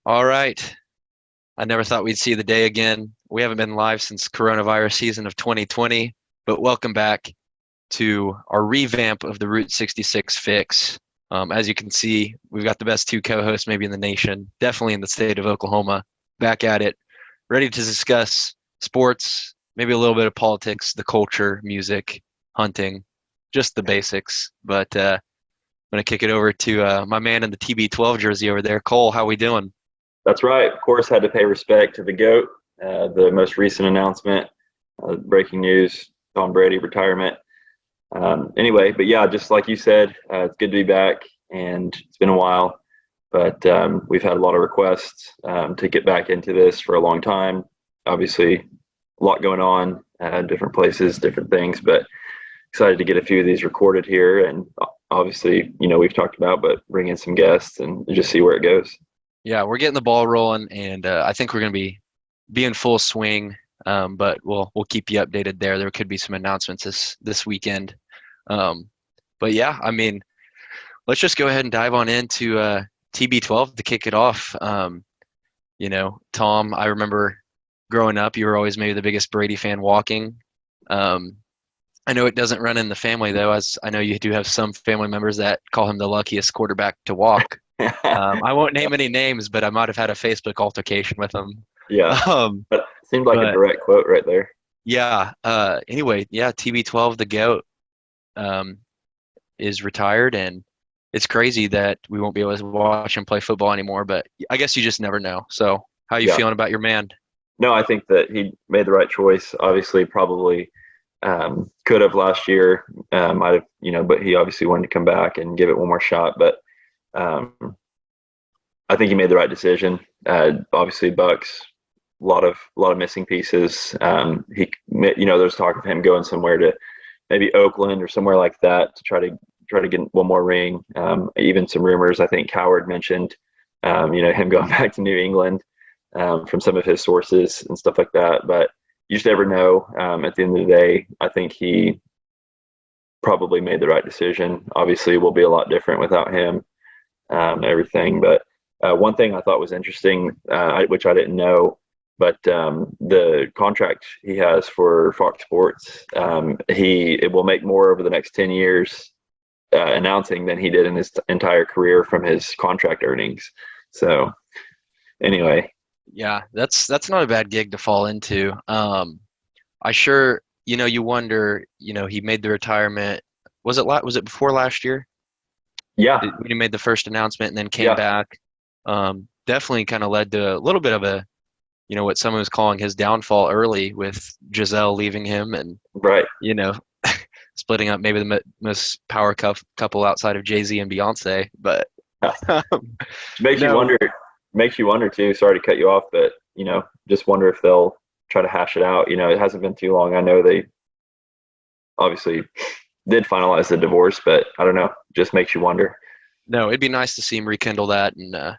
All right. I never thought we'd see the day again. We haven't been live since coronavirus season of 2020, but welcome back to our revamp of the Route 66 fix. As you can see, we've got the best two co-hosts maybe in the nation, definitely in the state of Oklahoma, back at it, ready to discuss sports, maybe a little bit of politics, the culture, music, hunting, just the basics. But I'm going to kick it over to my man in the TB12 jersey over there. Cole, how we doing? That's right. Of course, had to pay respect to the GOAT. The most recent announcement, breaking news, Tom Brady retirement. Anyway, but yeah, just like you said, it's good to be back, and it's been a while. But we've had a lot of requests to get back into this for a long time. Obviously, a lot going on, different places, different things, but excited to get a few of these recorded here. And obviously, we've talked about, but bring in some guests and just see where it goes. Yeah, we're getting the ball rolling, and I think we're going to be in full swing. But we'll keep you updated there. There could be some announcements this weekend. But yeah, I mean, let's just go ahead and dive on into TB12 to kick it off. Tom, I remember growing up, you were always maybe the biggest Brady fan walking. I know it doesn't run in the family though, as I know you do have some family members that call him the luckiest quarterback to walk. I won't name any names, but I might have had a Facebook altercation with him. Yeah, but seemed like a direct quote right there. Yeah. Anyway, yeah, TB12, the GOAT, is retired, and it's crazy that we won't be able to watch him play football anymore. But I guess you just never know. So, how are you feeling about your man? No, I think that he made the right choice. Obviously, probably could have last year. Might have, but he obviously wanted to come back and give it one more shot. But I think he made the right decision. Obviously, Bucks, a lot of missing pieces. There's talk of him going somewhere to maybe Oakland or somewhere like that to try to get one more ring. Even some rumors. I think Howard mentioned, him going back to New England from some of his sources and stuff like that. But you just never know. At the end of the day, I think he probably made the right decision. Obviously, we'll be a lot different without him. Everything. But one thing I thought was interesting, which I didn't know, but the contract he has for Fox Sports, it will make more over the next 10 years announcing than he did in his entire career from his contract earnings. So anyway. Yeah, that's not a bad gig to fall into. I sure, you wonder, he made the retirement. Was it before last year? Yeah. When he made the first announcement and then came back. Definitely kind of led to a little bit of a, what someone was calling his downfall early with Giselle leaving him and, right. Splitting up maybe the most power couple outside of Jay-Z and Beyonce. But makes you wonder too. Sorry to cut you off, but, just wonder if they'll try to hash it out. It hasn't been too long. I know they obviously did finalize the divorce, but I don't know, just makes you wonder. No, it'd be nice to see him rekindle that and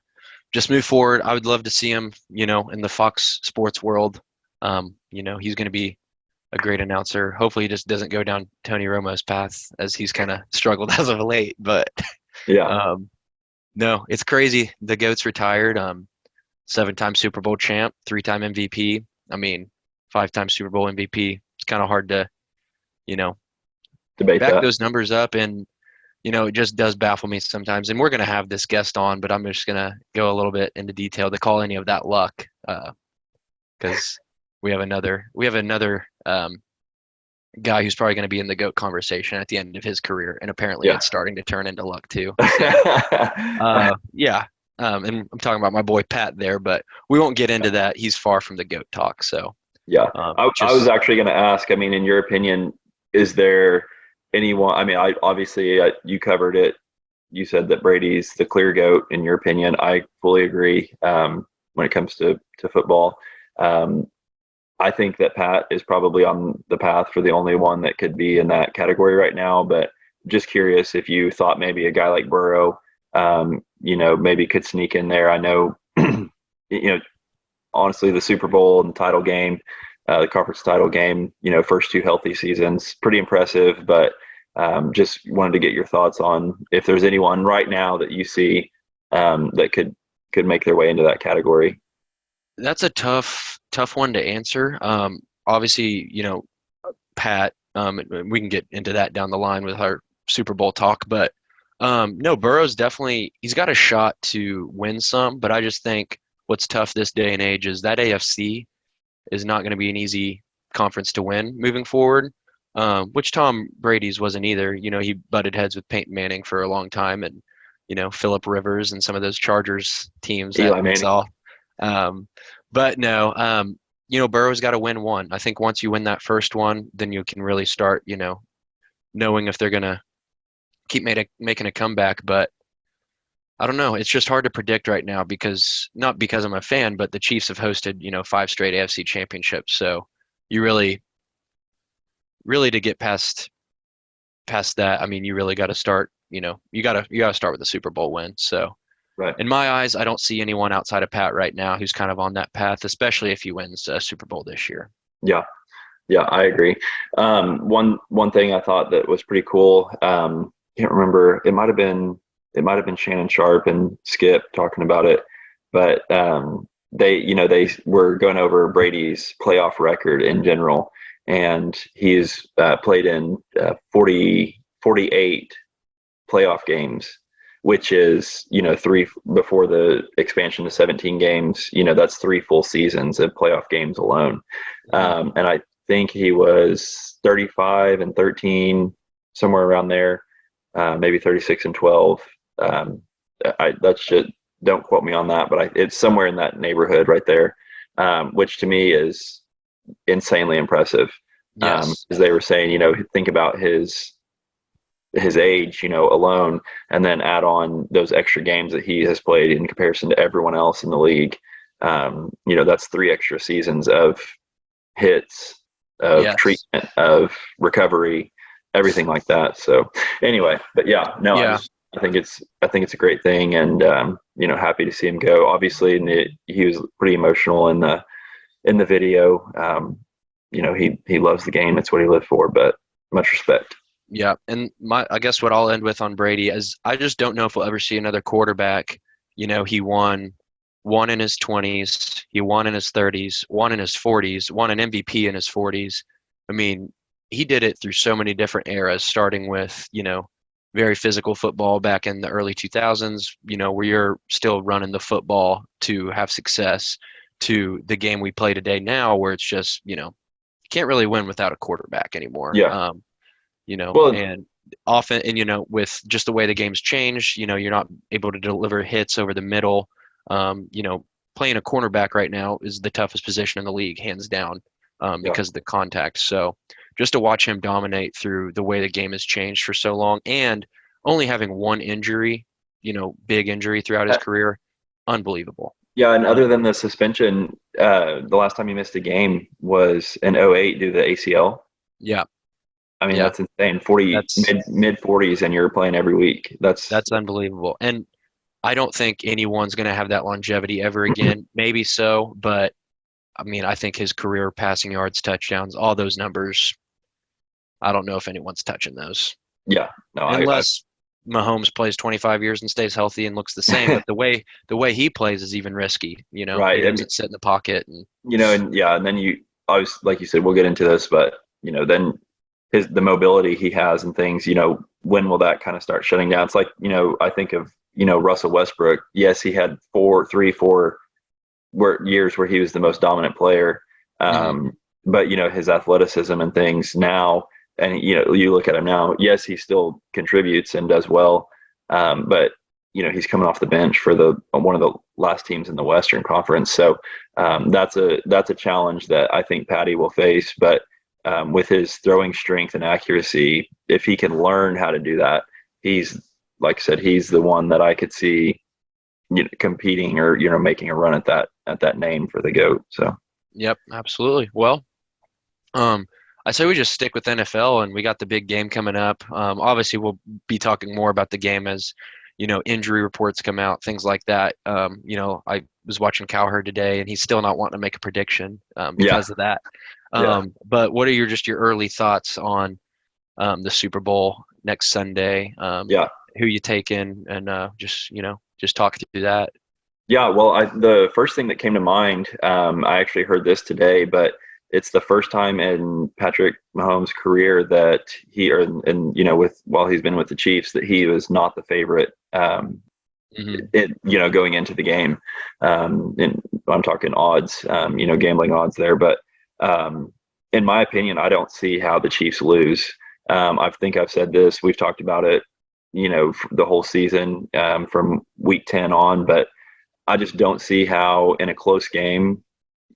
just move forward. I would love to see him, in the Fox Sports world. He's going to be a great announcer. Hopefully he just doesn't go down Tony Romo's path as he's kind of struggled as of late. But yeah, no, it's crazy. The GOAT's retired. 7-time Super Bowl champ, 3-time MVP. I mean, 5-time Super Bowl MVP. It's kind of hard to, debate back that. those numbers up, and it just does baffle me sometimes. And we're going to have this guest on, but I'm just going to go a little bit into detail to call any of that luck, because we have another guy who's probably going to be in the GOAT conversation at the end of his career, and apparently it's starting to turn into luck too. Yeah. And I'm talking about my boy Pat there, but we won't get into that. He's far from the GOAT talk. So yeah, I was actually going to ask. I mean, in your opinion, is there anyone? I mean, obviously you covered it. You said that Brady's the clear GOAT. In your opinion, I fully agree. When it comes to football, I think that Pat is probably on the path for the only one that could be in that category right now. But just curious if you thought maybe a guy like Burrow, maybe could sneak in there. I know, honestly, the Super Bowl and the title game, the conference title game, first 2 healthy seasons, pretty impressive. But just wanted to get your thoughts on if there's anyone right now that you see that could could make their way into that category? That's a tough one to answer. Obviously, Pat, we can get into that down the line with our Super Bowl talk, but no, Burrow's definitely, he's got a shot to win some, but I just think what's tough this day and age is that AFC is not going to be an easy conference to win moving forward, which Tom Brady's wasn't either. He butted heads with Peyton Manning for a long time, and Phillip Rivers and some of those Chargers teams that Eli we Manning. saw. But no, Burrow's got to win one. I think once you win that first one, then you can really start, knowing if they're going to keep making a comeback. But I don't know. It's just hard to predict right now not because I'm a fan, but the Chiefs have hosted, 5 straight AFC championships. So you really to get past that, I mean, you really got to start, you got to start with the Super Bowl win. So Right. in my eyes, I don't see anyone outside of Pat right now who's kind of on that path, especially if he wins a Super Bowl this year. Yeah. Yeah, I agree. One thing I thought that was pretty cool. Can't remember. It might have been Shannon Sharp and Skip talking about it, but they were going over Brady's playoff record in general, and he's played in 48 playoff games, which is 3 before the expansion to 17 games. That's 3 full seasons of playoff games alone, and I think he was 35-13, somewhere around there, maybe 36-12. That's just, don't quote me on that, but it's somewhere in that neighborhood right there, which to me is insanely impressive. Yes. As they were saying, think about his age, alone, and then add on those extra games that he has played in comparison to everyone else in the league. That's 3 extra seasons of hits, of treatment, of recovery, everything like that. So anyway, but yeah, no, Yeah. I think it's a great thing, and happy to see him go. Obviously, and he was pretty emotional in the video. He loves the game; it's what he lived for. But much respect. Yeah, and I guess what I'll end with on Brady is I just don't know if we'll ever see another quarterback. He won in his 20s, he won in his 30s, won in his 40s, won an MVP in his 40s. I mean, he did it through so many different eras, starting with, very physical football back in the early 2000s, where you're still running the football to have success, to the game we play today now, where it's just, you can't really win without a quarterback anymore. Yeah. And often, and, with just the way the game's changed, you're not able to deliver hits over the middle. Playing a cornerback right now is the toughest position in the league, hands down, because of the contact. So just to watch him dominate through the way the game has changed for so long, and only having one injury, big injury throughout his career, unbelievable. Yeah, and other than the suspension, the last time he missed a game was in 2008 due to the ACL. Yeah. I mean, that's insane. 40, mid 40s, and you're playing every week. That's unbelievable. And I don't think anyone's going to have that longevity ever again. Maybe so, but I mean, I think his career passing yards, touchdowns, all those numbers, I don't know if anyone's touching those. Yeah, no, unless Mahomes plays 25 years and stays healthy and looks the same. But the way he plays is even risky. Right. He doesn't sit in the pocket, and and then you obviously, like you said, we'll get into this, but then the mobility he has and things, when will that kind of start shutting down? It's like, I think of, Russell Westbrook. Yes, he had 4 years where he was the most dominant player. But, his athleticism and things now, and, you look at him now, yes, he still contributes and does well. But, he's coming off the bench for one of the last teams in the Western Conference. So that's a challenge that I think Patty will face. But with his throwing strength and accuracy, if he can learn how to do that, he's, like I said, he's the one that I could see competing or making a run at that name for the GOAT. So yep, absolutely. Well, I say we just stick with NFL, and we got the big game coming up. Obviously, we'll be talking more about the game as injury reports come out, things like that. I was watching Cowherd today, and he's still not wanting to make a prediction because of that. But what are your early thoughts on the Super Bowl next Sunday? Who you taking, and just talk through that. Yeah, well, the first thing that came to mind, I actually heard this today, but it's the first time in Patrick Mahomes' career that with while he's been with the Chiefs, that he was not the favorite. Hmm. Going into the game, and I'm talking odds, gambling odds there. But in my opinion, I don't see how the Chiefs lose. I think I've said this. We've talked about it, the whole season from week 10 on, but I just don't see how in a close game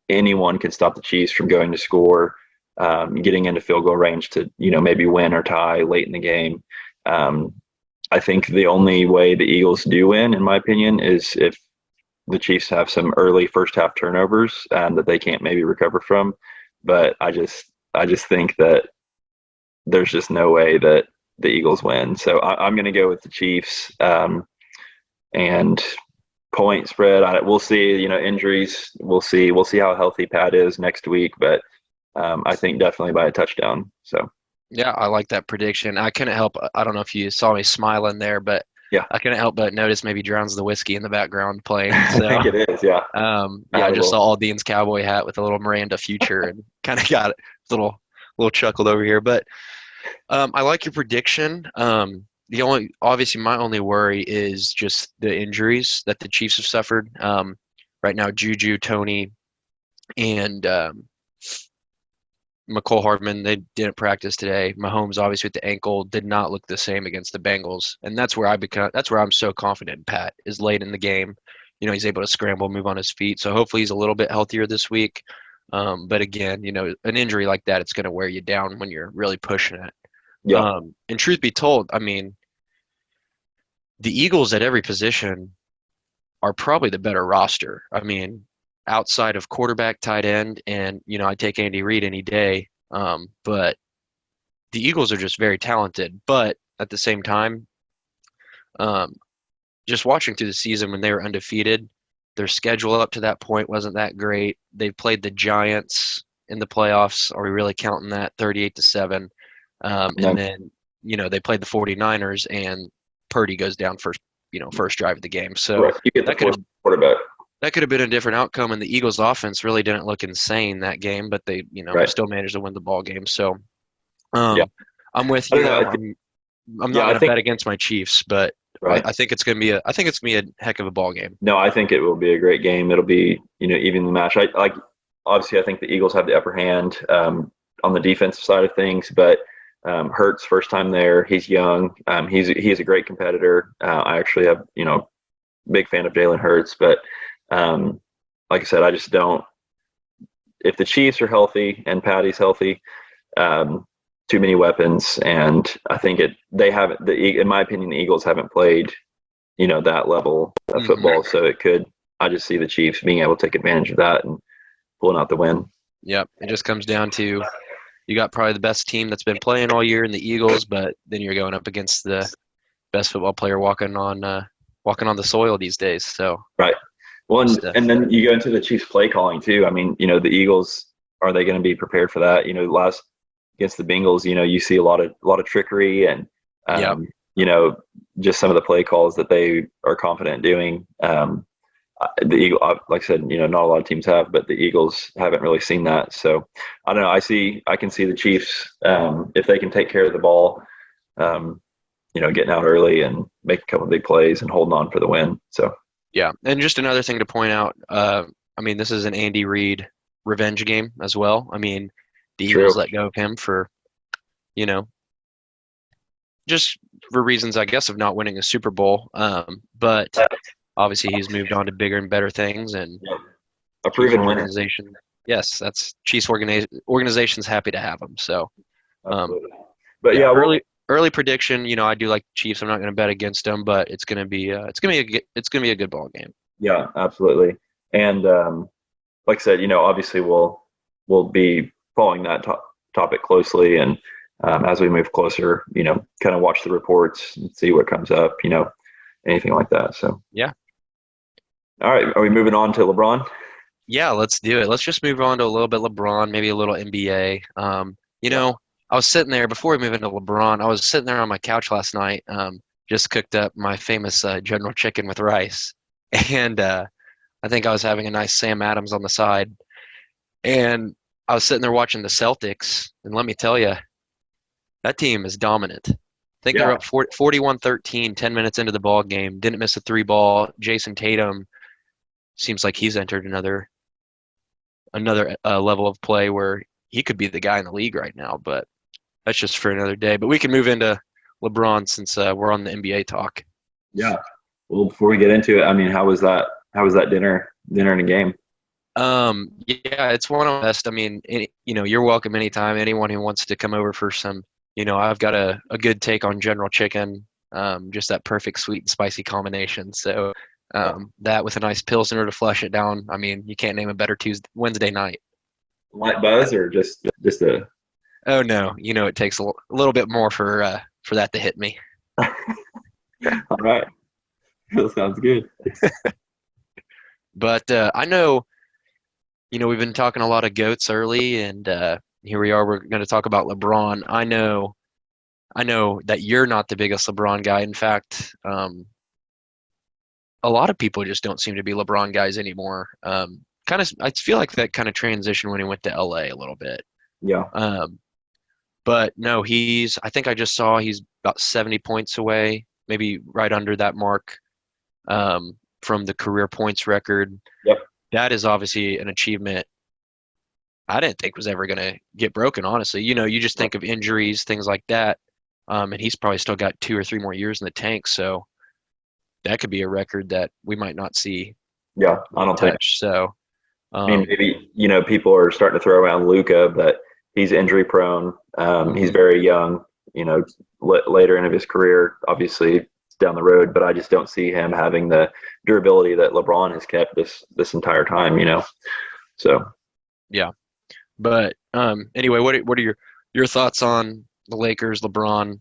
anyone can stop the Chiefs from going to score, getting into field goal range to maybe win or tie late in the game. Um, I think the only way the Eagles do win, in my opinion, is if the Chiefs have some early first half turnovers that they can't maybe recover from. But I just think that there's just no way that the Eagles win. So I'm going to go with the Chiefs. And point spread. We'll see. Injuries. We'll see. We'll see how healthy Pat is next week. But I think definitely by a touchdown. So Yeah, I like that prediction. I couldn't help. I don't know if you saw me smiling there, but yeah, I couldn't help but notice maybe Drowns the Whiskey in the background playing. I So, think it is. Yeah, yeah, I just notable. saw Aldean's cowboy hat with a little Miranda Future and kind of got a little chuckled over here. But I like your prediction. Obviously, my only worry is just the injuries that the Chiefs have suffered. Right now, Juju, Tony, and McCole Hardman, they didn't practice today. Mahomes, obviously with the ankle, did not look the same against the Bengals, and that's where I'm so confident. Pat is late in the game. He's able to scramble, move on his feet. So hopefully he's a little bit healthier this week. But again, an injury like that, it's going to wear you down when you're really pushing it. Yeah, And truth be told, I mean, the Eagles at every position are probably the better roster. I mean, outside of quarterback, tight end, and I take Andy Reid any day. But the Eagles are just very talented. But at the same time, um, just watching through the season when they were undefeated, their schedule up to that point wasn't that great. They played the Giants in the playoffs. Are we really counting that 38-7? And no, then, they played the 49ers and Purdy goes down first drive of the game. So correct. You get the that could fourth have quarterback. that could have been a different outcome. And the Eagles offense really didn't look insane that game, but they, Right. still managed to win the ball game. So Yeah. I'm with I you don't know. though. I'm not Yeah, I going to think bet against my Chiefs, but right. I think it's going to be a heck of a ball game. No, I think it will be a great game. It'll be even the match. I like obviously I think the Eagles have the upper hand on the defensive side of things, but Hurts first time there. He's young. He's a great competitor. I actually have big fan of Jalen Hurts, but like I said, I just don't. If the Chiefs are healthy and Patty's healthy, too many weapons, and I think they haven't. In my opinion, the Eagles haven't played that level of Hmm. football. So I just see the Chiefs being able to take advantage of that and pulling out the win. Yep. It just comes down to you got probably the best team that's been playing all year in the Eagles, but then you're going up against the best football player walking on the soil these days. So Right. Well, just and then you go into the Chiefs play calling too. I mean, the Eagles, are they going to be prepared for that? Last against the Bengals, you see a lot of trickery and yep. um, you know just some of the play calls that they are confident doing. The Eagle, like I said, not a lot of teams have, but the Eagles haven't really seen that. So I don't know. I can see the Chiefs if they can take care of the ball, um, getting out early and make a couple of big plays and holding on for the win. So Yeah. And just another thing to point out, I mean, this is an Andy Reid revenge game as well. I mean, the true. Eagles let go of him for, you know, just for reasons, I guess, of not winning a Super Bowl. But obviously he's moved on to bigger and better things, and Yeah. A Chiefs proven winner. organization, yes, that's organization's happy to have him. So, um, Absolutely. But yeah, yeah, well, early prediction. I do like the Chiefs. I'm not going to bet against them, but it's gonna be a good ball game. yeah, absolutely. And like I said, obviously we'll be following that topic closely, and as we move closer, kind of watch the reports and see what comes up, anything like that. So, Yeah. all right, are we moving on to LeBron? Yeah, let's do it. Let's just move on to a little bit LeBron, maybe a little NBA. Yeah. I was sitting there before we move into LeBron. I was sitting there on my couch last night, just cooked up my famous General Chicken with rice, and I think I was having a nice Sam Adams on the side, and I was sitting there watching the Celtics, and let me tell you, that team is dominant. I think they're Yeah, up 41-13, 10 minutes into the ball game. Didn't miss a three ball. Jason Tatum seems like he's entered another level of play where he could be the guy in the league right now. But that's just for another day. But we can move into LeBron since we're on the NBA talk. yeah. Well, before we get into it, I mean, how was that? How was that dinner and a game? Yeah, it's one of the best. I mean, you're welcome anytime. Anyone who wants to come over for some, I've got a good take on General Chicken, just that perfect sweet and spicy combination. So that with a nice Pilsner to flush it down. I mean, you can't name a better Wednesday night. Light buzz or just a? Oh no, it takes a little bit more for that to hit me. All right, that sounds good. But I know, we've been talking a lot of goats early, and here we are. We're going to talk about LeBron. I know that you're not the biggest LeBron guy. In fact, a lot of people just don't seem to be LeBron guys anymore. I feel like that kind of transition when he went to LA a little bit. Yeah, But no, I think I just saw he's about 70 points away, maybe right under that mark, from the career points record. yep, That is obviously an achievement I didn't think was ever going to get broken, honestly. You just think of injuries, things like that. And he's probably still got 2 or 3 more years in the tank. So that could be a record that we might not see yeah. I don't think. touch. So, I mean, maybe people are starting to throw around Luca, but he's injury prone. He's very young. Later into his career, obviously down the road, but I just don't see him having the durability that LeBron has kept this entire time. So yeah. But anyway, what are your thoughts on the Lakers, LeBron,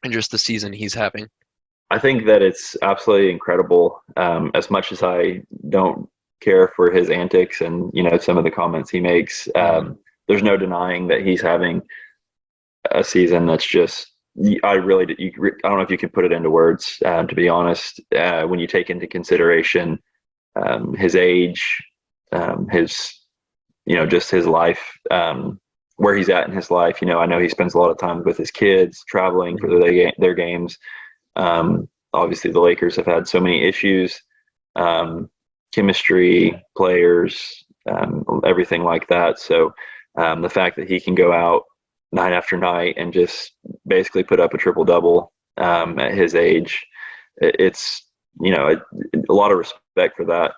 and just the season he's having? I think that it's absolutely incredible. As much as I don't care for his antics and some of the comments he makes, there's no denying that he's having a season that's just. I really, I don't know if you can put it into words. To be honest, when you take into consideration his age, his just his life, where he's at in his life. I know he spends a lot of time with his kids, traveling for their games. Obviously, the Lakers have had so many issues, chemistry, players, everything like that. So the fact that he can go out night after night and just basically put up a triple double at his age, it's a lot of respect for that.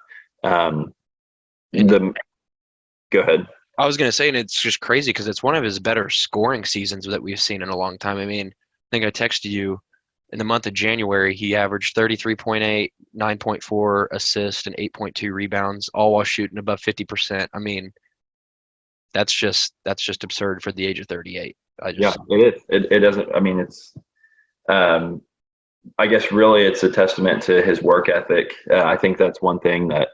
Go ahead. I was going to say, and it's just crazy because it's one of his better scoring seasons that we've seen in a long time. I mean, I think I texted you in the month of January, he averaged 33.8, 9.4 assists, and 8.2 rebounds, all while shooting above 50%. I mean, that's just absurd for the age of 38. Yeah, it is. It doesn't. I mean, it's. I guess really, it's a testament to his work ethic. I think that's one thing that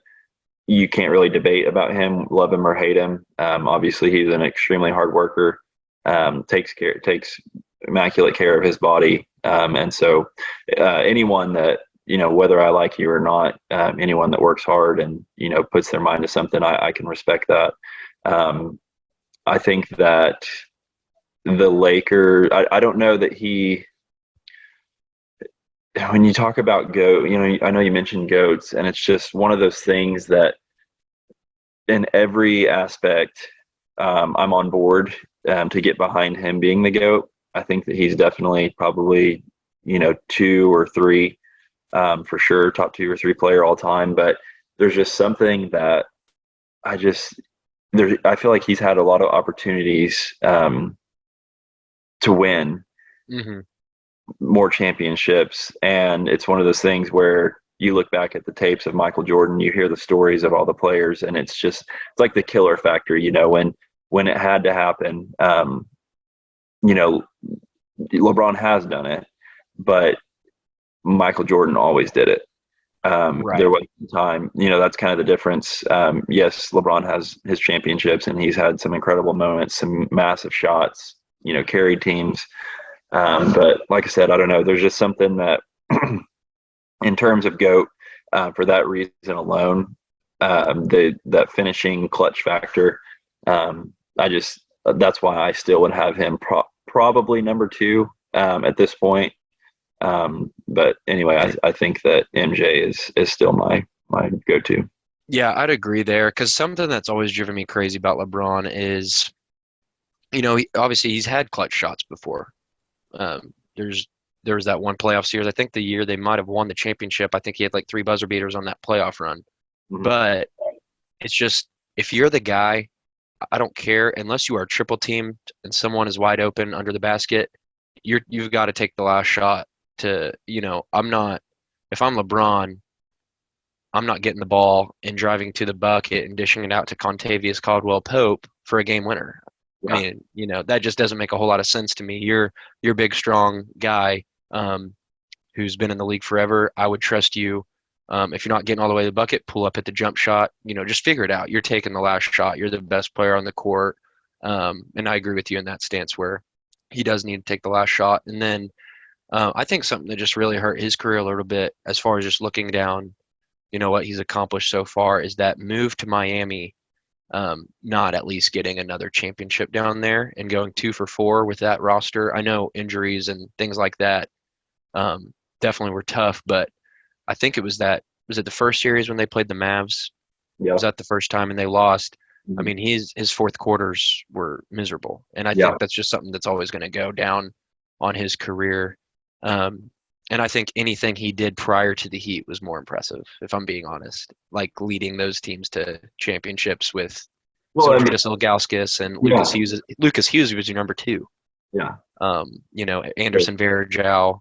you can't really debate about him, love him or hate him. Obviously, he's an extremely hard worker. Takes immaculate care of his body, and so anyone that whether I like you or not, anyone that works hard and puts their mind to something, I can respect that. I think that the Lakers. I don't know that he. When you talk about GOAT, I know you mentioned GOATs, and it's just one of those things that in every aspect, I'm on board to get behind him being the GOAT. I think that he's definitely probably, 2 or 3, for sure, top 2 or 3 player all time. But there's just something that I feel like he's had a lot of opportunities to win. Mm-hmm. More championships, and it's one of those things where you look back at the tapes of Michael Jordan, you hear the stories of all the players, and it's like the killer factor, when it had to happen. LeBron has done it, but Michael Jordan always did it. Right. There was time, that's kind of the difference. Yes, LeBron has his championships, and he's had some incredible moments, some massive shots, carried teams. But like I said, I don't know. There's just something that, in terms of GOAT, for that reason alone, that finishing clutch factor. That's why I still would have him probably number two at this point. But anyway, I think that MJ is still my go-to. Yeah, I'd agree there because something that's always driven me crazy about LeBron is, obviously he's had clutch shots before. There was that one playoff series. I think the year they might have won the championship. I think he had like 3 buzzer beaters on that playoff run. Mm-hmm. But it's just if you're the guy, I don't care unless you are triple teamed and someone is wide open under the basket. You've got to take the last shot to, I'm not, if I'm LeBron, I'm not getting the ball and driving to the bucket and dishing it out to Contavious Caldwell Pope for a game winner. Yeah. I mean, that just doesn't make a whole lot of sense to me. You're a big, strong guy who's been in the league forever. I would trust you. If you're not getting all the way to the bucket, pull up at the jump shot. Just figure it out. You're taking the last shot. You're the best player on the court. And I agree with you in that stance where he does need to take the last shot. And then I think something that just really hurt his career a little bit as far as just looking down, what he's accomplished so far is that move to Miami, not at least getting another championship down there and going 2 for 4 with that roster. I know injuries and things like that definitely were tough, but I think was it the first series when they played the Mavs? Yeah. Was that the first time and they lost? Mm-hmm. I mean, his fourth quarters were miserable, and I think that's just something that's always going to go down on his career. And I think anything he did prior to the Heat was more impressive, if I'm being honest. Like leading those teams to championships with Kritos Ilgauskas and Lucas Hughes. Lucas Hughes was your number 2. Yeah. Anderson Varejao.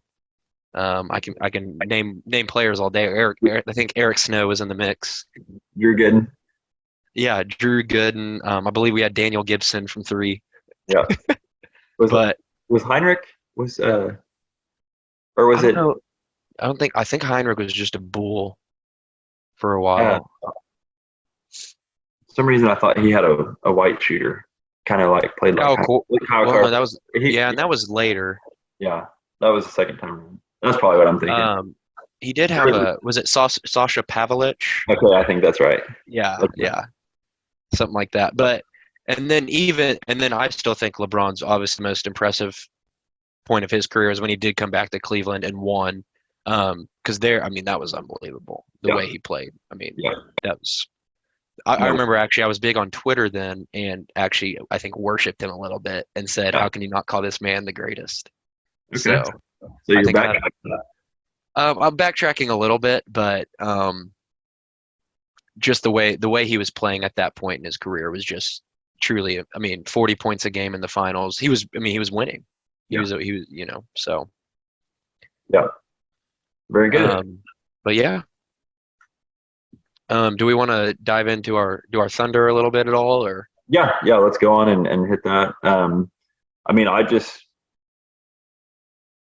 I can name players all day. I think Eric Snow was in the mix. Drew Gooden. Yeah, Drew Gooden. I believe we had Daniel Gibson from 3. Yeah. Was Heinrich or was it? Know. I think Heinrich was just a bull for a while. For some reason I thought he had a white shooter, kind of like played like cool. No, that was and that was later. Yeah, that was the second time. That's probably what I'm thinking. He did have was it Sasha Pavlich? Okay, I think that's right. Yeah, something like that. But and then I still think LeBron's obviously the most impressive point of his career is when he did come back to Cleveland and won. Because that was unbelievable the way he played. I mean, that was. I remember actually I was big on Twitter then, and actually I think worshipped him a little bit and said, "How can you not call this man the greatest?" Okay. So you're back. I'm backtracking a little bit, but just the way he was playing at that point in his career was just truly. 40 points a game in the finals. He was winning. He was so. Yeah. Very good. But yeah. Do we want to dive into our Thunder a little bit at all, or? Yeah. Let's go on and hit that.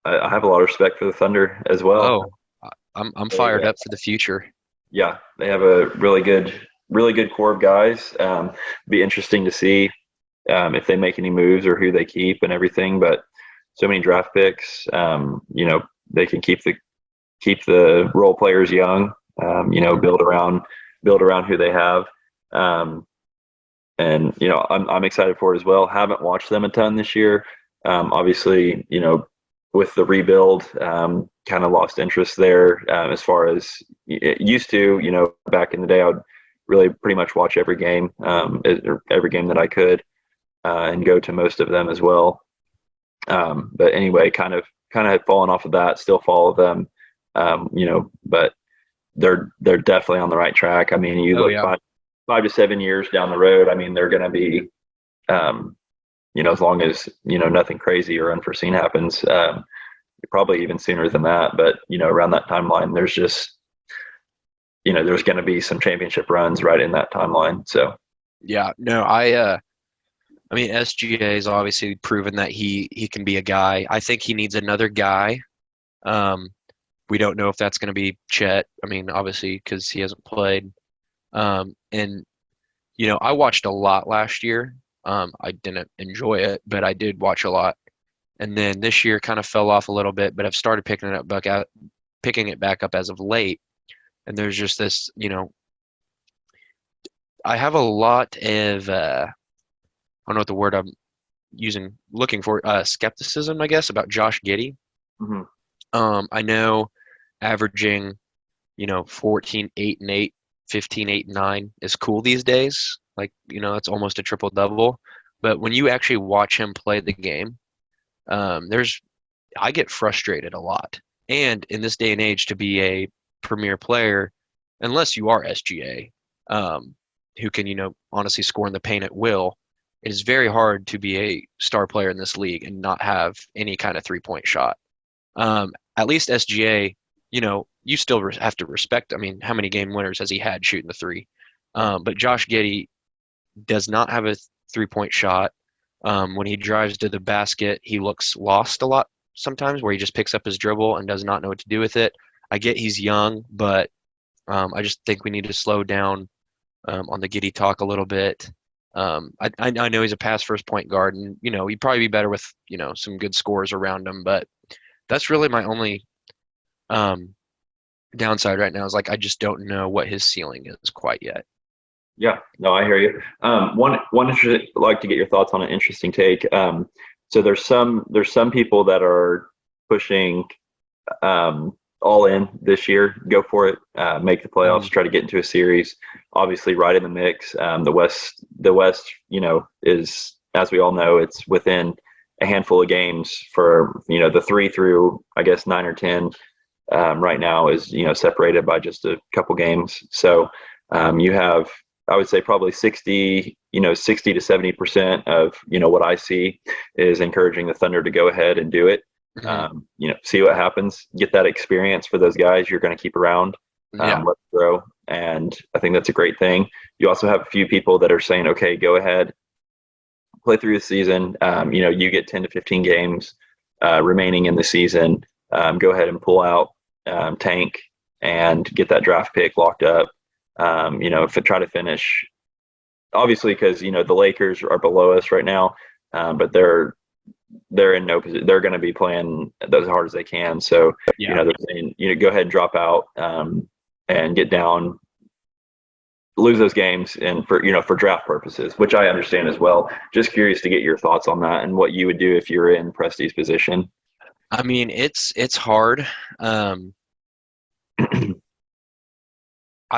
I have a lot of respect for the Thunder as well. Oh, I'm fired up for the future. Yeah, they have a really good core of guys. Be interesting to see if they make any moves or who they keep and everything. But so many draft picks. They can keep the role players young. Build around who they have. I'm excited for it as well. Haven't watched them a ton this year. Obviously, with the rebuild, kind of lost interest there as far as it used to. Back in the day, I would really pretty much watch every game that I could, and go to most of them as well. But anyway, kind of had fallen off of that. Still follow them, but they're definitely on the right track. You look 5 to 7 years down the road. They're going to be, as long as nothing crazy or unforeseen happens, probably even sooner than that. But around that timeline, there's just there's going to be some championship runs right in that timeline. So yeah, no, SGA has obviously proven that he can be a guy. I think he needs another guy. We don't know if that's going to be Chet. Obviously, because he hasn't played. And I watched a lot last year. I didn't enjoy it, but I did watch a lot. And then this year kind of fell off a little bit, but I've started picking it back up as of late. And there's just this, I have a lot of I don't know what the word I'm looking for, skepticism, I guess, about Josh Giddey. Hmm. I know averaging, 14, 8 and 8, 15, 8 and 9 is cool these days. Like, that's almost a triple double. But when you actually watch him play the game, there's I get frustrated a lot. And in this day and age, to be a premier player, unless you are SGA, who can, honestly score in the paint at will, it is very hard to be a star player in this league and not have any kind of 3-point shot. At least SGA, you still have to respect. I mean, how many game winners has he had shooting the three? But Josh Giddey does not have a 3-point shot. When he drives to the basket, he looks lost a lot sometimes, where he just picks up his dribble and does not know what to do with it. I get he's young, but I just think we need to slow down on the Giddey talk a little bit. I know he's a pass first point guard, and he'd probably be better with some good scores around him. But that's really my only um, downside right now is like I just don't know what his ceiling is quite yet. Yeah, no, I hear you. One like to get your thoughts on an interesting take. So there's some people that are pushing all in this year, go for it, make the playoffs, try to get into a series. Obviously, right in the mix. The West, is, as we all know, it's within a handful of games for the 3 through, I guess, 9 or 10. Right now is separated by just a couple games. So you have, I would say, probably 60 to 70% of what I see is encouraging the Thunder to go ahead and do it. See what happens, get that experience for those guys you're going to keep around, Yeah. let's grow. And I think that's a great thing. You also have a few people that are saying, okay, go ahead, play through the season. You get 10 to 15 games remaining in the season. Go ahead and pull out, tank, and get that draft pick locked up. Try to finish, obviously, because the Lakers are below us right now, but they're in no position. They're going to be playing as hard as they can. So Yeah. they're saying go ahead and drop out, and get down, lose those games, and for draft purposes, which I understand as well. Just curious to get your thoughts on that and what you would do if you were in Presti's position. I mean, it's hard. I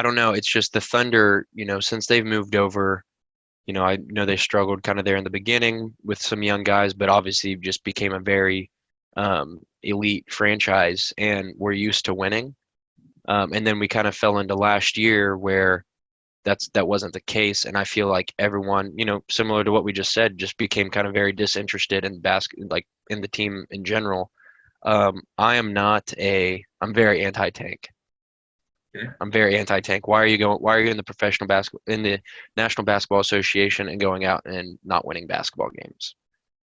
don't know. It's just the Thunder, since they've moved over, I know they struggled kind of there in the beginning with some young guys, but obviously just became a very elite franchise and we're used to winning. And then we kind of fell into last year where that wasn't the case. And I feel like everyone, similar to what we just said, just became kind of very disinterested in like in the team in general. I'm very anti-tank. Okay. I'm very anti-tank. Why are you in the National Basketball Association and going out and not winning basketball games?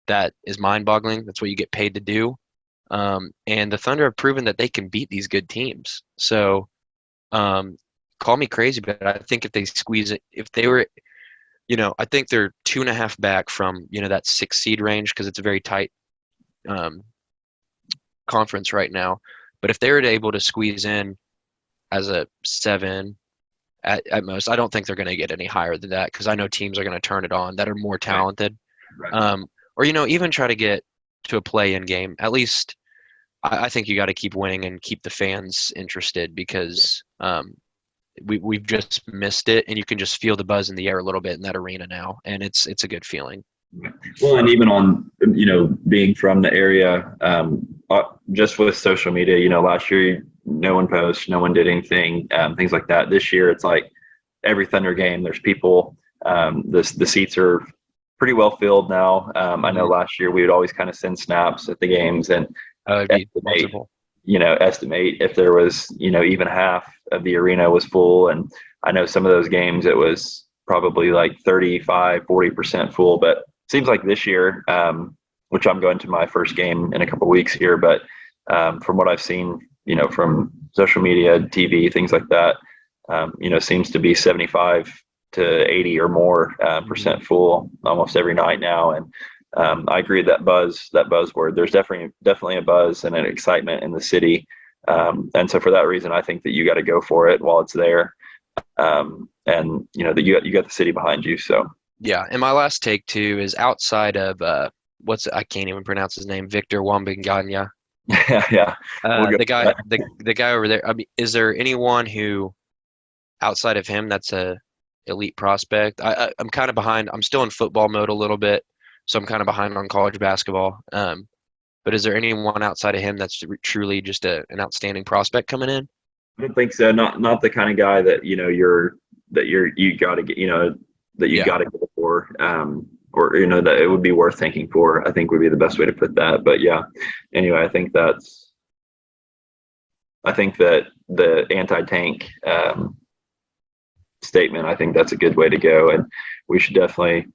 That is mind-boggling. That's what you get paid to do. And the Thunder have proven that they can beat these good teams. So, call me crazy, but I think if they squeeze it, if they were, I think they're 2.5 back from, that 6 seed range because it's a very tight conference right now. But if they were able to squeeze in as a 7 at most, I don't think they're going to get any higher than that because I know teams are going to turn it on that are more talented. Right. Or even try to get to a play-in game. At least I think you got to keep winning and keep the fans interested because we've just missed it, and you can just feel the buzz in the air a little bit in that arena now, and it's a good feeling. Well, and even on being from the area, just with social media, last year no one posted, no one did anything, things like that. This year it's like every Thunder game there's people. The seats are pretty well filled now. I know last year we would always kind of send snaps at the games and It'd be multiple. estimate if there was even half of the arena was full. And I know some of those games it was probably like 35-40% full, but it seems like this year, which I'm going to my first game in a couple of weeks here, but from what I've seen from social media, TV, things like that, seems to be 75 to 80 or more percent full almost every night now. And I agree that buzzword, there's definitely a buzz and an excitement in the city. And so for that reason, I think that you got to go for it while it's there. And that you got the city behind you. So Yeah, and my last take too is outside of I can't even pronounce his name, Victor Wembanyama. yeah, yeah, we'll go The with guy that. the guy over there. I mean, is there anyone who outside of him that's a elite prospect? I'm kind of behind. I'm still in football mode a little bit, so I'm kind of behind on college basketball. But is there anyone outside of him that's truly just an outstanding prospect coming in? I don't think so. Not the kind of guy that you got to get that you Yeah, got to go for. Or that it would be worth thinking for. I think would be the best way to put that. But yeah, anyway, I think that the anti-tank statement. I think that's a good way to go, and we should definitely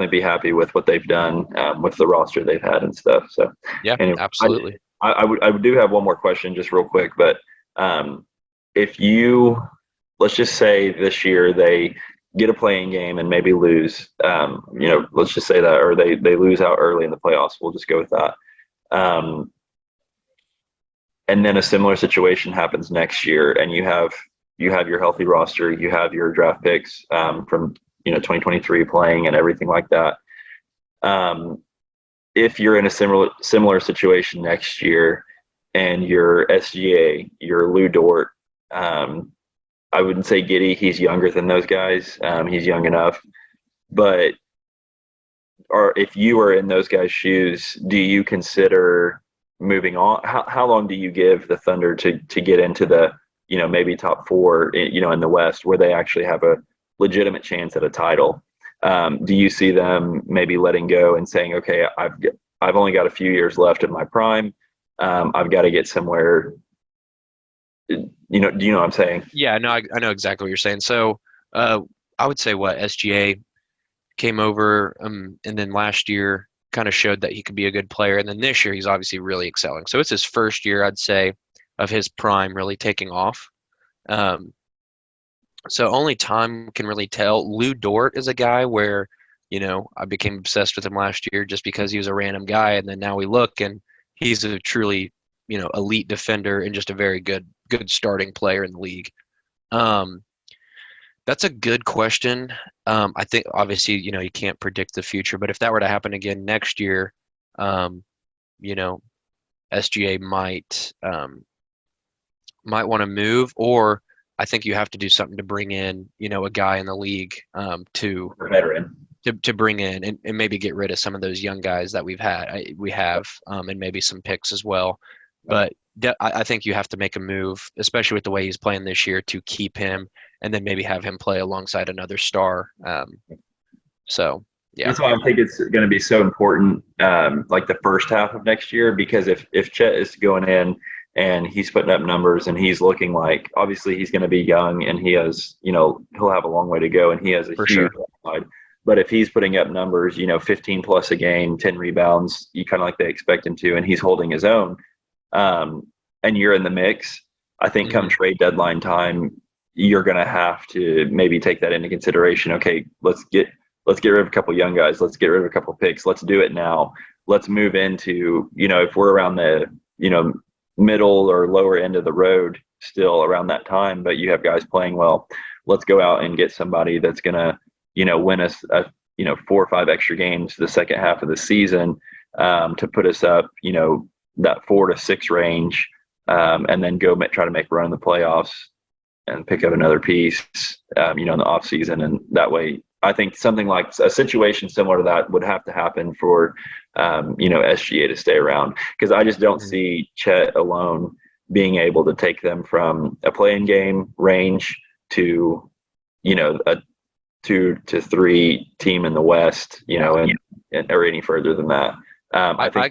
be happy with what they've done with the roster they've had and stuff. So yeah, anyway, absolutely. I do have one more question, just real quick, but if you let's just say this year they get a playing game and maybe lose, let's just say that, or they lose out early in the playoffs. We'll just go with that. And then a similar situation happens next year, and you have your healthy roster, you have your draft picks from 2023 playing and everything like that. Um, if you're in a similar situation next year, and your SGA, your Lou Dort, I wouldn't say Giddy. He's younger than those guys. He's young enough, but or if you were in those guys' shoes, do you consider moving on? How long do you give the Thunder to get into the maybe top four in the West, where they actually have a legitimate chance at a title? Do you see them maybe letting go and saying, okay, I've only got a few years left in my prime. I've got to get somewhere. Do you know what I'm saying? Yeah, no, I know exactly what you're saying. So, uh, I would say what SGA came over, and then last year kind of showed that he could be a good player, and then this year he's obviously really excelling. So it's his first year, I'd say, of his prime really taking off. Um, so only time can really tell. Lou Dort is a guy where, I became obsessed with him last year just because he was a random guy, and then now we look and he's a truly, elite defender and just a very good starting player in the league. Um, that's a good question. I think obviously, you can't predict the future, but if that were to happen again next year, um, you know, SGA might want to move, or I think you have to do something to bring in, a guy in the league For veteran. to bring in and maybe get rid of some of those young guys that we have, and maybe some picks as well. But I think you have to make a move, especially with the way he's playing this year, to keep him and then maybe have him play alongside another star. So yeah, That's why I think it's going to be so important, like the first half of next year, because if Chet is going in and he's putting up numbers and he's looking like, obviously he's going to be young and he has, he'll have a long way to go and he has a for huge sure. upside. But if he's putting up numbers, 15 plus a game, 10 rebounds, you kind of like they expect him to, and he's holding his own, and you're in the mix, I think come Hmm. trade deadline time, you're going to have to maybe take that into consideration. Okay, let's get rid of a couple young guys. Let's get rid of a couple picks. Let's do it now. Let's move into, if we're around the, middle or lower end of the road still around that time, but you have guys playing well, let's go out and get somebody that's going to, win us, 4 or 5 extra games the second half of the season, to put us up, that 4 to 6 range, and then go try to make a run in the playoffs and pick up another piece, in the off season. And that way, I think something like a situation similar to that would have to happen for, SGA to stay around, because I just don't Hmm. see Chet alone being able to take them from a playing game range to, a 2 to 3 team in the West, Yeah, and or any further than that. I, I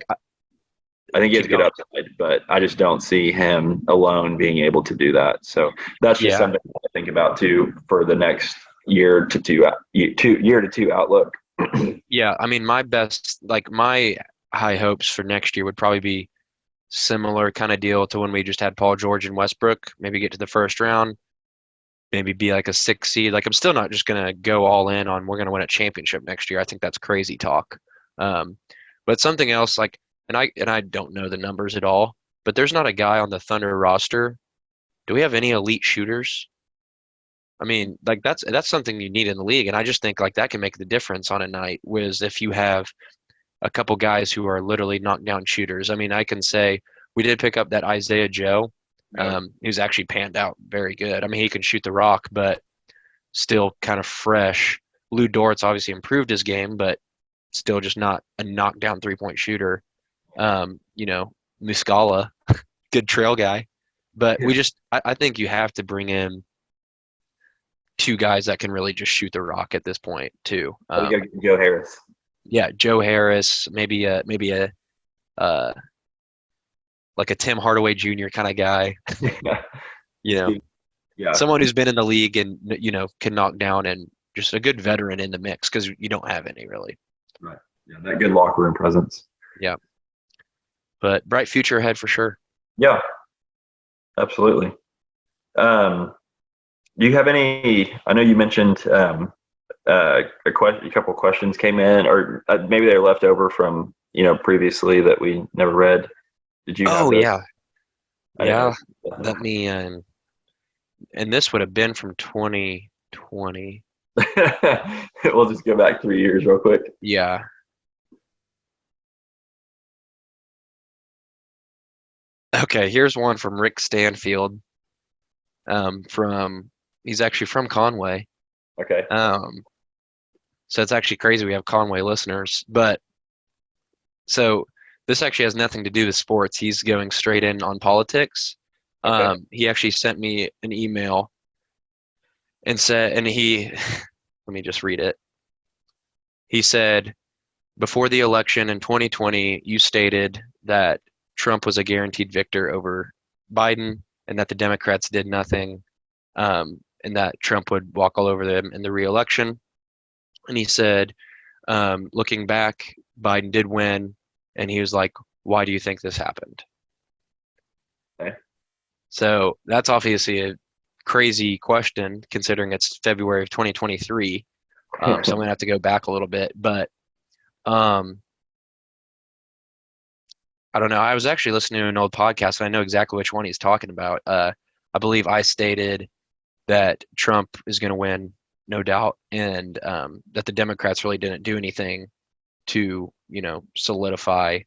I think he has keep good going. upside, but I just don't see him alone being able to do that. So that's just Yeah, something to think about too for the next year to two outlook. yeah. I mean, my high hopes for next year would probably be similar kind of deal to when we just had Paul George and Westbrook. Maybe get to the first round, maybe be like a 6 seed. Like I'm still not just gonna go all in on we're gonna win a championship next year. I think that's crazy talk. Um, but something else like, and I don't know the numbers at all, but there's not a guy on the Thunder roster. Do we have any elite shooters? I mean, like that's something you need in the league, and I just think like that can make the difference on a night. Was if you have a couple guys who are literally knockdown shooters. I mean, I can say we did pick up that Isaiah Joe. Yeah. Who's actually panned out very good. I mean, he can shoot the rock, but still kind of fresh. Lou Dort's obviously improved his game, but still just not a knockdown 3-point shooter. Muscala, good trail guy. But Yeah. I think you have to bring in two guys that can really just shoot the rock at this point too. Oh, you got to get Joe Harris. Yeah, Joe Harris, maybe a uh, like a Tim Hardaway Jr. kind of guy. You know, Yeah. someone who's been in the league and can knock down, and just a good veteran in the mix because you don't have any really. Right. Yeah. That good locker room presence. Yeah, but bright future ahead for sure. Yeah. Absolutely. Do you have any? I know you mentioned a couple of questions came in, or maybe they're left over from previously that we never read. Did you have Oh those? yeah, I didn't yeah. know. Let me and this would have been from 2020. We'll just go back 3 years real quick. Yeah. Okay, here's one from Rick Stanfield. He's actually from Conway. Okay. So it's actually crazy we have Conway listeners. But so this actually has nothing to do with sports. He's going straight in on politics. Okay. He actually sent me an email and said, and he, let me just read it. He said, before the election in 2020, you stated that Trump was a guaranteed victor over Biden and that the Democrats did nothing, and that Trump would walk all over them in the re-election. And he said, looking back, Biden did win. And he was like, why do you think this happened? Okay. So that's obviously a crazy question considering it's February of 2023. So I'm going to have to go back a little bit. But I don't know. I was actually listening to an old podcast, and I know exactly which one he's talking about. I believe I stated that Trump is going to win, no doubt, and that the Democrats really didn't do anything to, solidify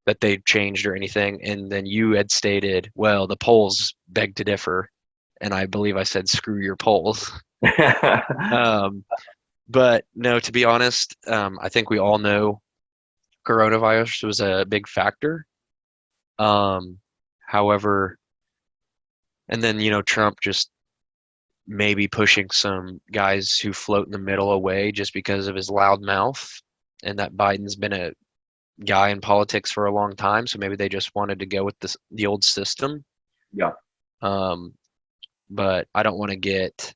that they changed or anything. And then you had stated, well, the polls beg to differ. And I believe I said, screw your polls. But no, to be honest, I think we all know coronavirus was a big factor. However, and then, Trump just maybe pushing some guys who float in the middle away just because of his loud mouth, and that Biden's been a guy in politics for a long time, so maybe they just wanted to go with the old system. Yeah. But I don't want to get,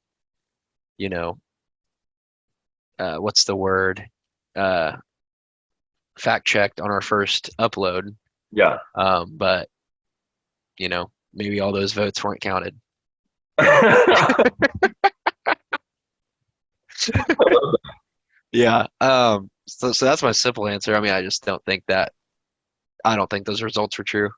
what's the word? Fact checked on our first upload. Yeah. But maybe all those votes weren't counted. Yeah. So that's my simple answer. I mean, I just don't think those results were true.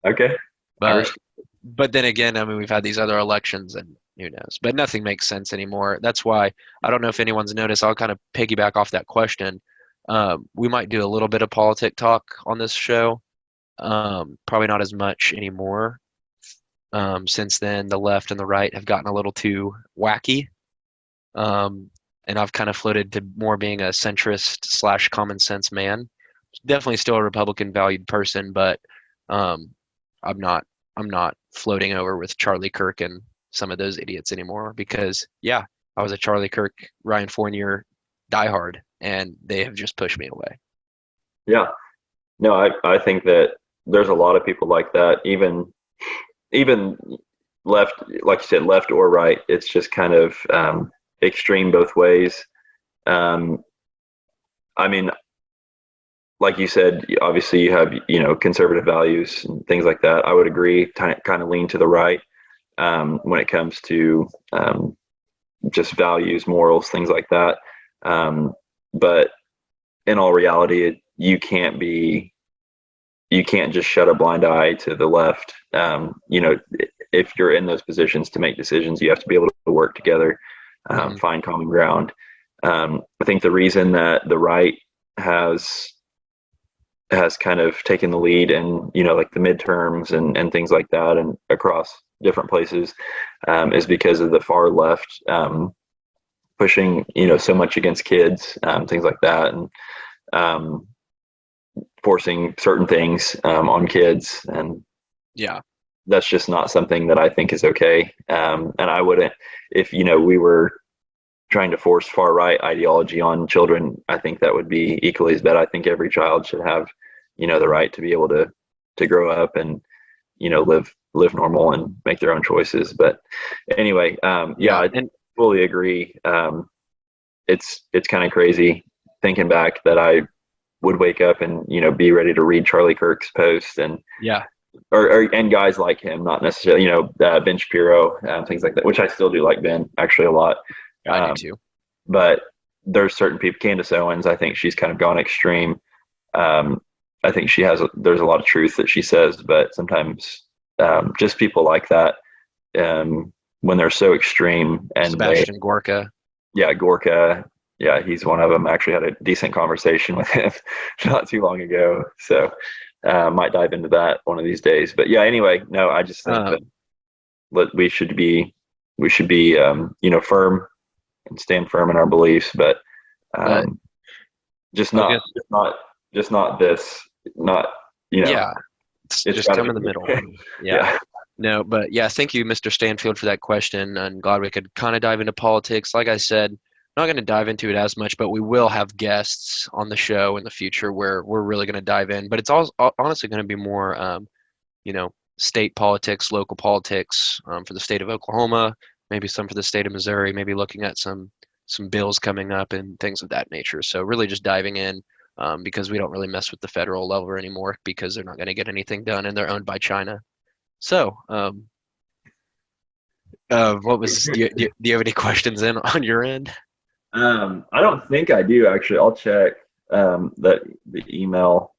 Okay. But then again, I mean, we've had these other elections, and who knows? But nothing makes sense anymore. That's why I don't know if anyone's noticed. I'll kind of piggyback off that question. We might do a little bit of politic talk on this show. Probably not as much anymore. Since then, the left and the right have gotten a little too wacky. And I've kind of floated to more being a centrist / common sense man. Definitely still a Republican valued person, but I'm not floating over with Charlie Kirk and some of those idiots anymore because I was a Charlie Kirk, Ryan Fournier diehard, and they have just pushed me away. Yeah. No, I think that there's a lot of people like that, even left, like you said, left or right. It's just kind of extreme both ways. I mean, like you said, obviously you have, conservative values and things like that. I would agree, kind of lean to the right when it comes to just values, morals, things like that. But in all reality, you can't be you can't just shut a blind eye to the left. If you're in those positions to make decisions, you have to be able to work together, find common ground. I think the reason that the right has kind of taken the lead in, like the midterms and things like that, and across different places, is because of the far left pushing, so much against kids, things like that, and forcing certain things on kids. And that's just not something that I think is okay. And I wouldn't, if, we were trying to force far right ideology on children, I think that would be equally as bad. I think every child should have, the right to be able to grow up and, live normal and make their own choices. But anyway, I fully agree. It's kind of crazy thinking back that I would wake up and, be ready to read Charlie Kirk's post and and guys like him, not necessarily, Ben Shapiro, things like that, which I still do like Ben actually a lot. I do too. But there's certain people, Candace Owens, I think she's kind of gone extreme. I think there's a lot of truth that she says, but sometimes just people like that, when they're so extreme. And Sebastian Gorka. Yeah, Gorka. Yeah, he's one of them. I actually had a decent conversation with him not too long ago. So might dive into that one of these days. But yeah, anyway, no, I just think that we should be firm and stand firm in our beliefs, but just not this, it's just come in the middle. No, but thank you, Mr. Stanfield, for that question. I'm glad we could kind of dive into politics. Like I said, not going to dive into it as much, but we will have guests on the show in the future where we're really going to dive in. But it's also honestly going to be more, state politics, local politics for the state of Oklahoma, maybe some for the state of Missouri, maybe looking at some bills coming up and things of that nature. So really just diving in because we don't really mess with the federal level anymore because they're not going to get anything done and they're owned by China. So what was do you have any questions on your end? I don't think I do, actually. I'll check the email.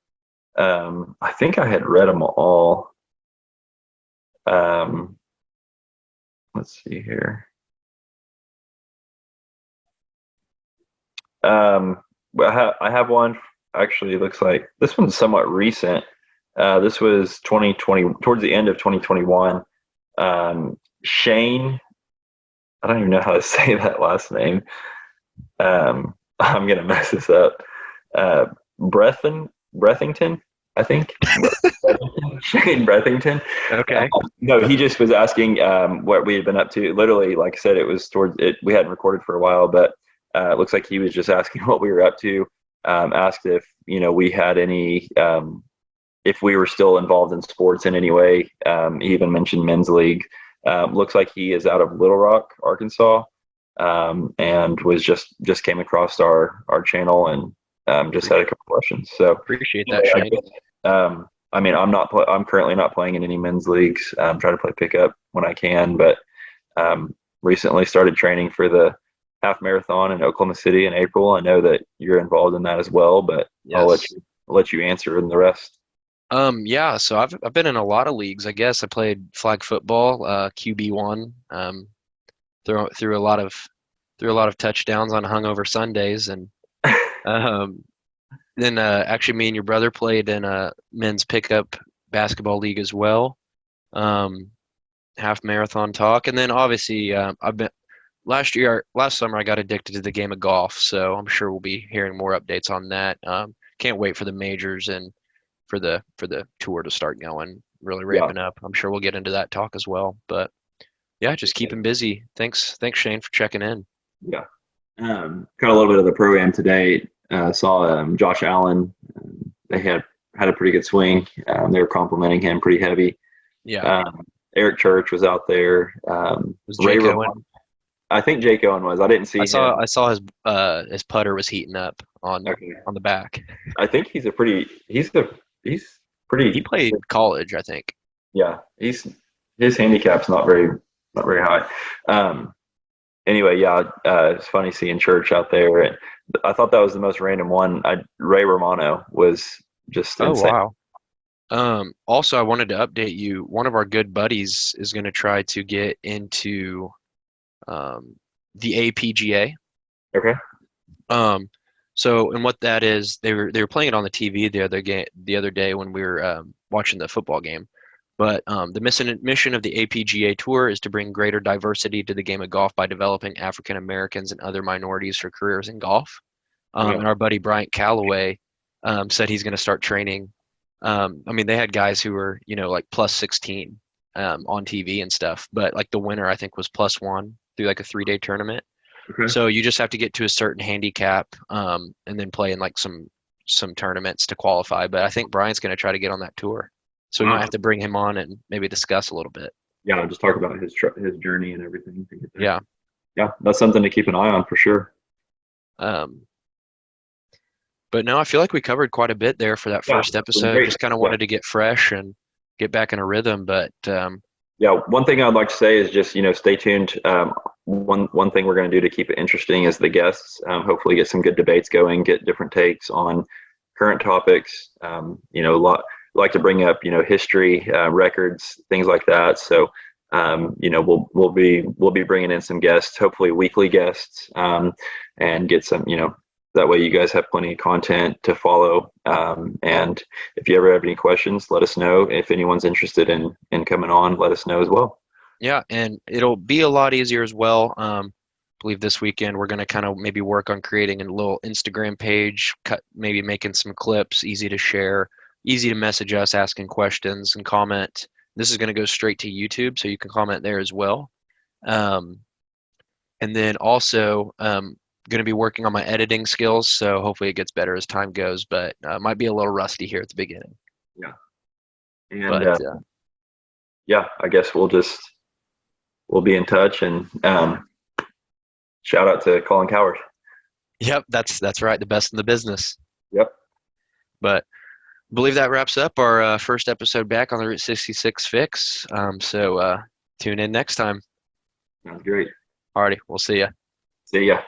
I think I had read them all. Let's see here. I have one. Actually, it looks like this one's somewhat recent. This was 2020, towards the end of 2021. Shane, I don't even know how to say that last name. I'm gonna mess this up. Brethington, I think. Shane Brethington. Okay. No, he just was asking what we had been up to. Literally, like I said, it was towards it. We hadn't recorded for a while, but it looks like he was just asking what we were up to. Asked if we had any, if we were still involved in sports in any way. He even mentioned men's league. Looks like he is out of Little Rock, Arkansas, and was just came across our channel and just had a couple questions. So appreciate that, Shane. I'm currently not playing in any men's leagues. I'm trying to play pickup when I can, but recently started training for the half marathon in Oklahoma City in April. I know that you're involved in that as well, but yes. I'll let you answer in the rest. So I've been in a lot of leagues. I guess I played flag football, QB1, threw a lot of touchdowns on hungover Sundays, and then actually me and your brother played in a men's pickup basketball league as well. Half marathon talk, and then obviously last summer I got addicted to the game of golf, so I'm sure we'll be hearing more updates on that. Can't wait for the majors and for the tour to start going, really ramping up. I'm sure we'll get into that talk as well. But yeah, just keep him busy. Thanks Shane for checking in. Yeah. Got a little bit of the program today. Saw Josh Allen. They had a pretty good swing. They were complimenting him pretty heavy. Yeah. Eric Church was out there. Was Jake Owen? I think Jake Owen was. I didn't see him. I saw his putter was heating up on the back. I think he's pretty. He played college, I think. Yeah, his handicap's not very high. Anyway, it's funny seeing Church out there. And I thought that was the most random one. Ray Romano was just insane. Oh wow. Also, I wanted to update you. One of our good buddies is going to try to get into um, the APGA. Okay. Um, and what that is, they were playing it on the TV the other day when we were watching the football game. But the mission of the APGA Tour is to bring greater diversity to the game of golf by developing African Americans and other minorities for careers in golf. And Wow. our buddy Bryant Calloway said he's going to start training. I mean, they had guys who were, like plus 16 on TV and stuff, but like the winner, I think, was plus one through like a 3-day tournament. Okay. So you just have to get to a certain handicap and then play in like some tournaments to qualify. But I think Brian's going to try to get on that tour. So we might Wow. have to bring him on and maybe discuss a little bit. Yeah, just talk about his journey and everything to get there. Yeah. Yeah, that's something to keep an eye on for sure. Um, but no, I feel like we covered quite a bit there for that Yeah, first it's been episode. great. Just kind of Yeah. wanted to get fresh and get back in a rhythm. But Yeah, one thing I'd like to say is just stay tuned. One thing we're going to do to keep it interesting is the guests. Hopefully, get some good debates going, get different takes on current topics. Like to bring up history, records, things like that. So we'll be bringing in some guests, hopefully weekly guests, and get some that way you guys have plenty of content to follow. And if you ever have any questions, let us know. If anyone's interested in coming on, let us know as well. yeah, and it'll be a lot easier as well. I believe this weekend we're going to kind of maybe work on creating a little Instagram page, maybe making some clips, easy to share, easy to message us, asking questions and comment. This is going to go straight to YouTube, so you can comment there as well. Um, and then also going to be working on my editing skills, so hopefully it gets better as time goes, but might be a little rusty here at the beginning. Yeah. And But yeah, I guess we'll be in touch. And shout out to Colin Coward. yep, that's right, the best in the business. Yep. But I believe that wraps up our first episode back on the Route 66 Fix. So tune in next time. Sounds great. Alrighty, we'll see ya. See ya.